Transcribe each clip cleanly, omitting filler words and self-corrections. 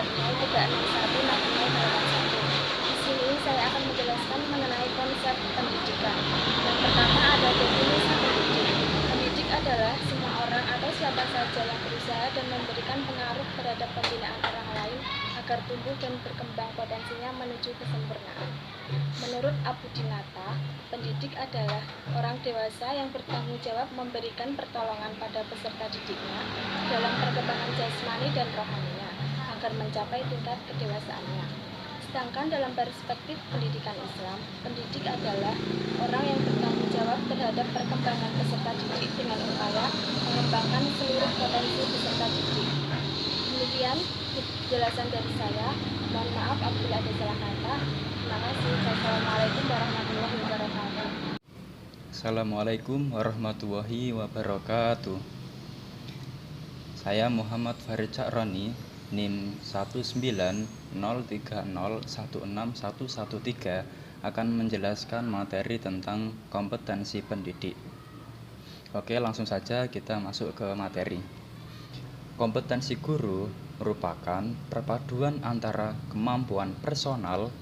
Baik Kegiatan 1 Nasional Halaman 1. Di sini saya akan menjelaskan mengenai konsep pendidikan. Yang pertama ada definisi pendidik. Pendidik adalah semua orang atau siapa saja yang berusaha dan memberikan pengaruh terhadap pembinaan orang lain agar tumbuh dan berkembang potensinya menuju kesempurnaan. Menurut Abu Dinata, pendidik adalah orang dewasa yang bertanggung jawab memberikan pertolongan pada peserta didiknya dalam perkembangan jasmani dan rohaninya agar mencapai tingkat kedewasaannya. Sedangkan dalam perspektif pendidikan Islam, pendidik adalah orang yang bertanggung jawab terhadap perkembangan peserta didik dengan upaya mengembangkan seluruh potensi peserta didik. Demikian penjelasan dari saya. Mohon maaf apabila ada salah kata. Terima kasih. Wassalamualaikum warahmatullahi wabarakatuh. Assalamualaikum warahmatullahi wabarakatuh. Saya Muhammad Farid Cakroni, NIM 19030161113 akan menjelaskan materi tentang kompetensi pendidik. Oke, langsung saja kita masuk ke materi. Kompetensi guru merupakan perpaduan antara kemampuan personal,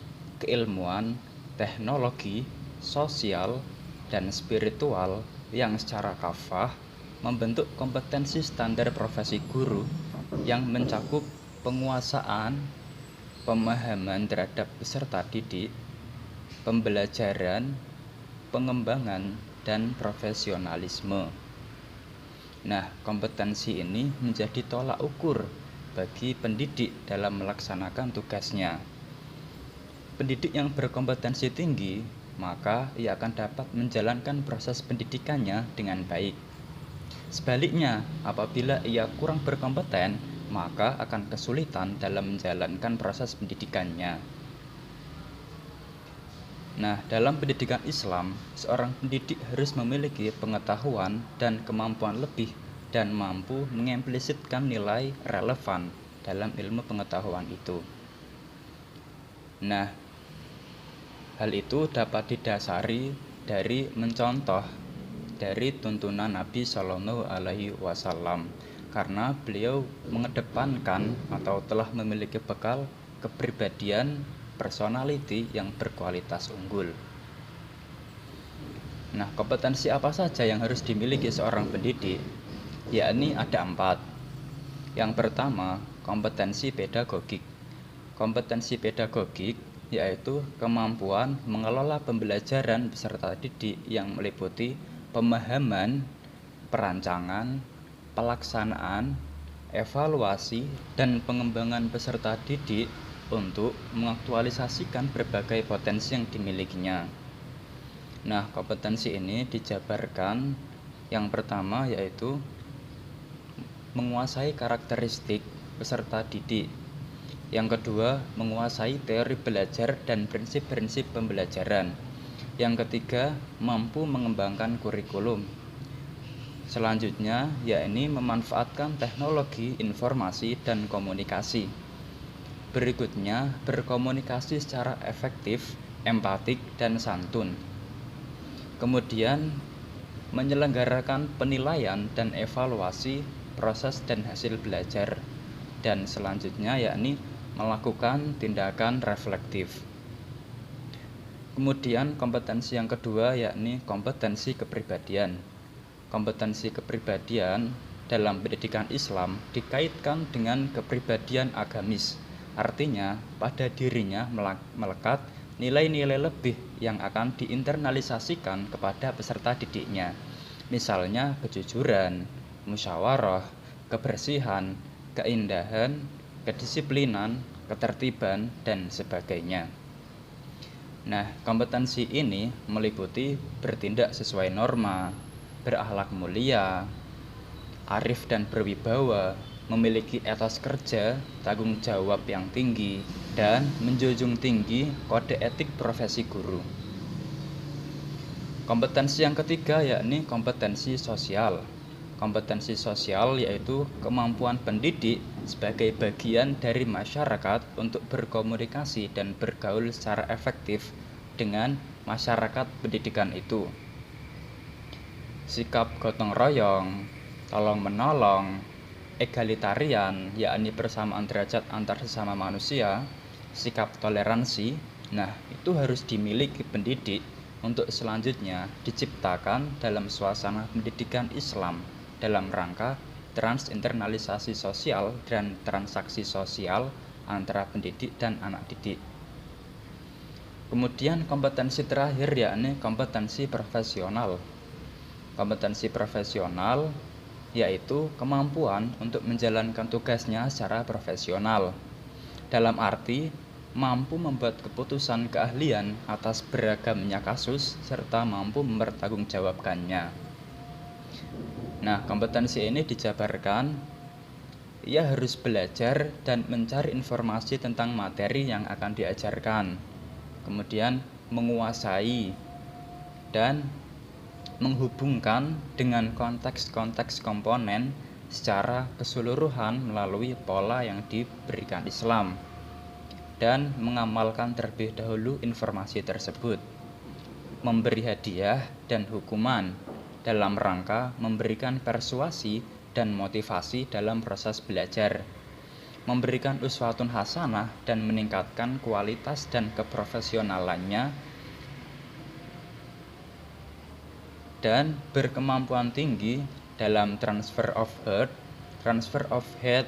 keilmuan, teknologi, sosial, dan spiritual yang secara kafah membentuk kompetensi standar profesi guru yang mencakup penguasaan, pemahaman terhadap peserta didik, pembelajaran, pengembangan, dan profesionalisme. Nah, kompetensi ini menjadi tolak ukur bagi pendidik dalam melaksanakan tugasnya. Pendidik yang berkompetensi tinggi, maka ia akan dapat menjalankan proses pendidikannya dengan baik. Sebaliknya, apabila ia kurang berkompeten, maka akan kesulitan dalam menjalankan proses pendidikannya. Nah, dalam pendidikan Islam, seorang pendidik harus memiliki pengetahuan dan kemampuan lebih dan mampu mengimplisitkan nilai relevan dalam ilmu pengetahuan itu. Nah, hal itu dapat didasari dari mencontoh dari tuntunan Nabi Shallallahu Alaihi Wasallam, karena beliau mengedepankan atau telah memiliki bekal kepribadian personality yang berkualitas unggul. Nah, kompetensi apa saja yang harus dimiliki seorang pendidik? Yakni ada 4. Yang pertama, kompetensi pedagogik. Kompetensi pedagogik yaitu kemampuan mengelola pembelajaran peserta didik yang meliputi pemahaman, perancangan, pelaksanaan, evaluasi, dan pengembangan peserta didik untuk mengaktualisasikan berbagai potensi yang dimilikinya. Nah, kompetensi ini dijabarkan yang pertama yaitu menguasai karakteristik peserta didik. Yang kedua, menguasai teori belajar dan prinsip-prinsip pembelajaran. Yang ketiga, mampu mengembangkan kurikulum. Selanjutnya, yakni memanfaatkan teknologi informasi dan komunikasi. Berikutnya, berkomunikasi secara efektif, empatik, dan santun. Kemudian, menyelenggarakan penilaian dan evaluasi proses dan hasil belajar. Dan selanjutnya, yakni melakukan tindakan reflektif. Kemudian, kompetensi yang kedua yakni kompetensi kepribadian. Kompetensi kepribadian dalam pendidikan Islam dikaitkan dengan kepribadian agamis. Artinya, pada dirinya melekat nilai-nilai lebih yang akan diinternalisasikan kepada peserta didiknya. Misalnya kejujuran, musyawarah, kebersihan, keindahan, kedisiplinan, ketertiban, dan sebagainya. Nah, kompetensi ini meliputi bertindak sesuai norma, berakhlak mulia, arif dan berwibawa, memiliki etos kerja, tanggung jawab yang tinggi, dan menjunjung tinggi kode etik profesi guru. Kompetensi yang ketiga yakni kompetensi sosial. Kompetensi sosial yaitu kemampuan pendidik sebagai bagian dari masyarakat untuk berkomunikasi dan bergaul secara efektif dengan masyarakat pendidikan itu. Sikap gotong royong, tolong menolong, egalitarian, yakni persamaan derajat antar sesama manusia, sikap toleransi, nah itu harus dimiliki pendidik untuk selanjutnya diciptakan dalam suasana pendidikan Islam dalam rangka transinternalisasi sosial dan transaksi sosial antara pendidik dan anak didik. Kemudian kompetensi terakhir yakni kompetensi profesional. Kompetensi profesional yaitu kemampuan untuk menjalankan tugasnya secara profesional. Dalam arti mampu membuat keputusan keahlian atas beragamnya kasus serta mampu mempertanggungjawabkannya. Nah, kompetensi ini dijabarkan ia harus belajar dan mencari informasi tentang materi yang akan diajarkan. Kemudian menguasai dan menghubungkan dengan konteks-konteks komponen secara keseluruhan melalui pola yang diberikan Islam dan mengamalkan terlebih dahulu informasi tersebut, memberi hadiah dan hukuman dalam rangka memberikan persuasi dan motivasi dalam proses belajar, memberikan uswatun hasanah dan meningkatkan kualitas dan keprofesionalannya, dan berkemampuan tinggi dalam transfer of head,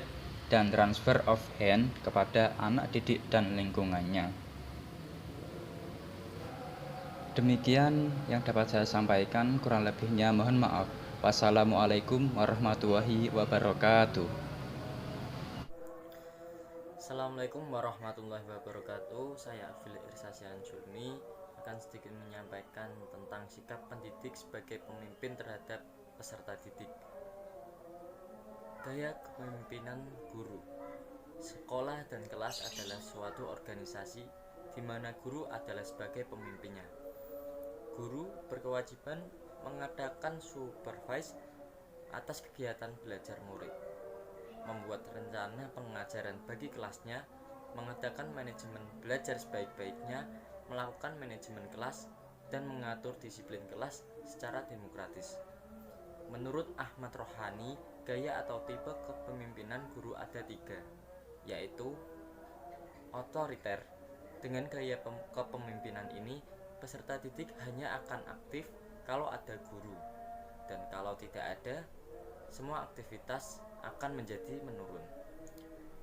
dan transfer of hand kepada anak didik dan lingkungannya. Demikian yang dapat saya sampaikan, kurang lebihnya mohon maaf. Wassalamualaikum warahmatullahi wabarakatuh. Assalamualaikum warahmatullahi wabarakatuh. Saya Afil Irsasyan Julmi akan sedikit menyampaikan tentang sikap pendidik sebagai pemimpin terhadap peserta didik. Gaya kepemimpinan guru. Sekolah dan kelas adalah suatu organisasi di mana guru adalah sebagai pemimpinnya. Guru berkewajiban mengadakan supervise atas kegiatan belajar murid, membuat rencana pengajaran bagi kelasnya, mengadakan manajemen belajar sebaik-baiknya, melakukan manajemen kelas, dan mengatur disiplin kelas secara demokratis. Menurut Ahmad Rohani, gaya atau tipe kepemimpinan guru ada 3, yaitu otoriter. Dengan gaya kepemimpinan ini, peserta didik hanya akan aktif kalau ada guru, dan kalau tidak ada, semua aktivitas akan menjadi menurun.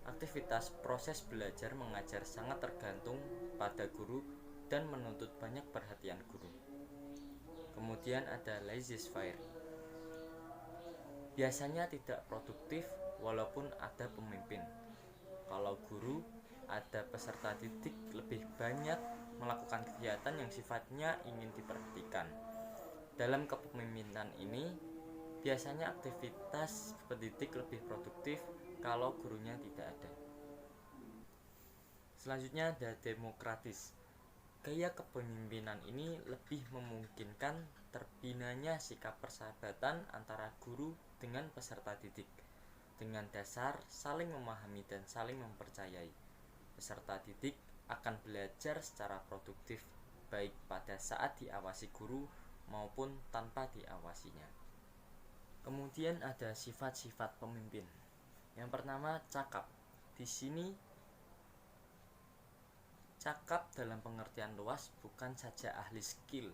Aktivitas proses belajar mengajar sangat tergantung pada guru dan menuntut banyak perhatian guru. Kemudian ada laissez-faire. Biasanya tidak produktif walaupun ada pemimpin. Kalau guru, ada peserta didik lebih banyak melakukan kegiatan yang sifatnya ingin diperhatikan. Dalam kepemimpinan ini, biasanya aktivitas pendidik lebih produktif kalau gurunya tidak ada. Selanjutnya ada demokratis. Gaya kepemimpinan ini lebih memungkinkan terbinanya sikap persahabatan antara guru dengan peserta didik, dengan dasar saling memahami dan saling mempercayai. Peserta didik akan belajar secara produktif, baik pada saat diawasi guru maupun tanpa diawasinya. Kemudian ada sifat-sifat pemimpin. Yang pertama, cakap. Di sini cakap dalam pengertian luas bukan saja ahli skill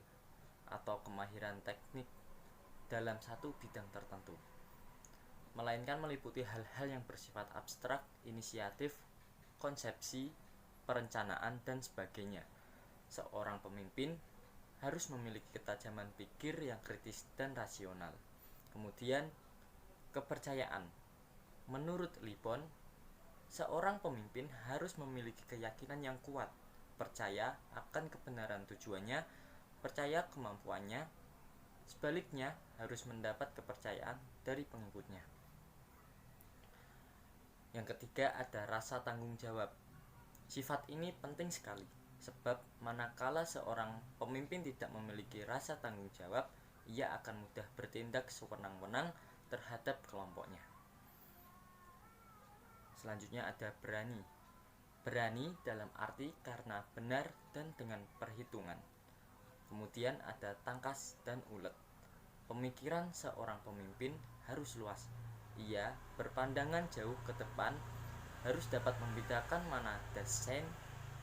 atau kemahiran teknik dalam satu bidang tertentu, melainkan meliputi hal-hal yang bersifat abstrak, inisiatif, konsepsi, perencanaan, dan sebagainya. Seorang pemimpin harus memiliki ketajaman pikir yang kritis dan rasional. Kemudian, kepercayaan. Menurut Lipon, seorang pemimpin harus memiliki keyakinan yang kuat, percaya akan kebenaran tujuannya, percaya kemampuannya. Sebaliknya, harus mendapat kepercayaan dari pengikutnya. Yang ketiga ada rasa tanggung jawab. Sifat ini penting sekali, sebab manakala seorang pemimpin tidak memiliki rasa tanggung jawab, ia akan mudah bertindak sewenang-wenang terhadap kelompoknya. Selanjutnya ada berani. Berani dalam arti karena benar dan dengan perhitungan. Kemudian ada tangkas dan ulet. Pemikiran seorang pemimpin harus luas, Ia berpandangan jauh ke depan, harus dapat membedakan mana das Sein,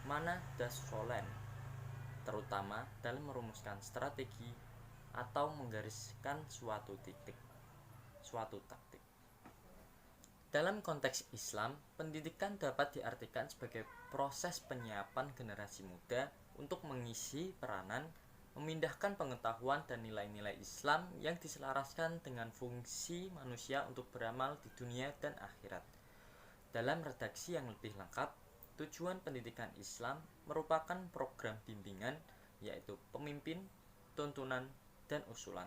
mana das Sollen, terutama dalam merumuskan strategi atau menggariskan suatu taktik. Dalam konteks Islam, pendidikan dapat diartikan sebagai proses penyiapan generasi muda untuk mengisi peranan, memindahkan pengetahuan dan nilai-nilai Islam yang diselaraskan dengan fungsi manusia untuk beramal di dunia dan akhirat. Dalam redaksi yang lebih lengkap, tujuan pendidikan Islam merupakan program bimbingan, yaitu pemimpin, tuntunan, dan usulan,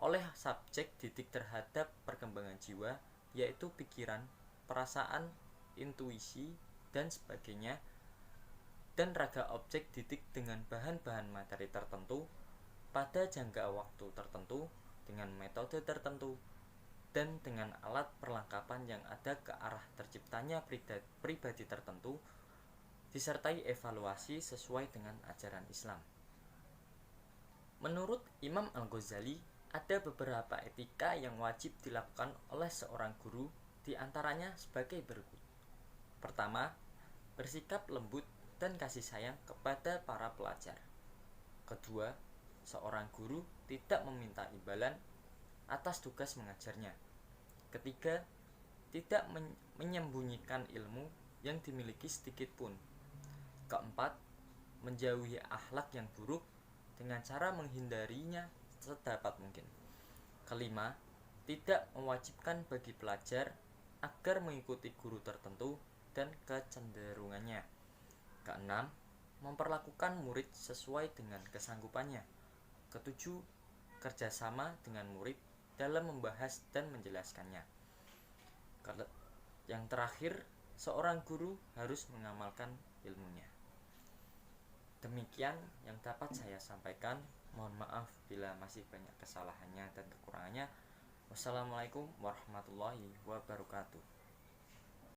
oleh subjek didik terhadap perkembangan jiwa, yaitu pikiran, perasaan, intuisi, dan sebagainya, dan raga objek didik dengan bahan-bahan materi tertentu, pada jangka waktu tertentu, dengan metode tertentu, dan dengan alat perlengkapan yang ada ke arah terciptanya pribadi tertentu, disertai evaluasi sesuai dengan ajaran Islam. Menurut Imam Al-Ghazali, ada beberapa etika yang wajib dilakukan oleh seorang guru, di antaranya sebagai berikut. Pertama, bersikap lembut dan kasih sayang kepada para pelajar. Kedua, seorang guru tidak meminta imbalan atas tugas mengajarnya. Ketiga, tidak menyembunyikan ilmu yang dimiliki sedikit pun. Keempat, menjauhi akhlak yang buruk dengan cara menghindarinya sedapat mungkin. Kelima, tidak mewajibkan bagi pelajar agar mengikuti guru tertentu dan kecenderungannya. Keenam, memperlakukan murid sesuai dengan kesanggupannya. Ketujuh, kerjasama dengan murid dalam membahas dan menjelaskannya. Yang terakhir, seorang guru harus mengamalkan ilmunya. Demikian yang dapat saya sampaikan. Mohon maaf bila masih banyak kesalahannya dan kekurangannya. Wassalamualaikum warahmatullahi wabarakatuh.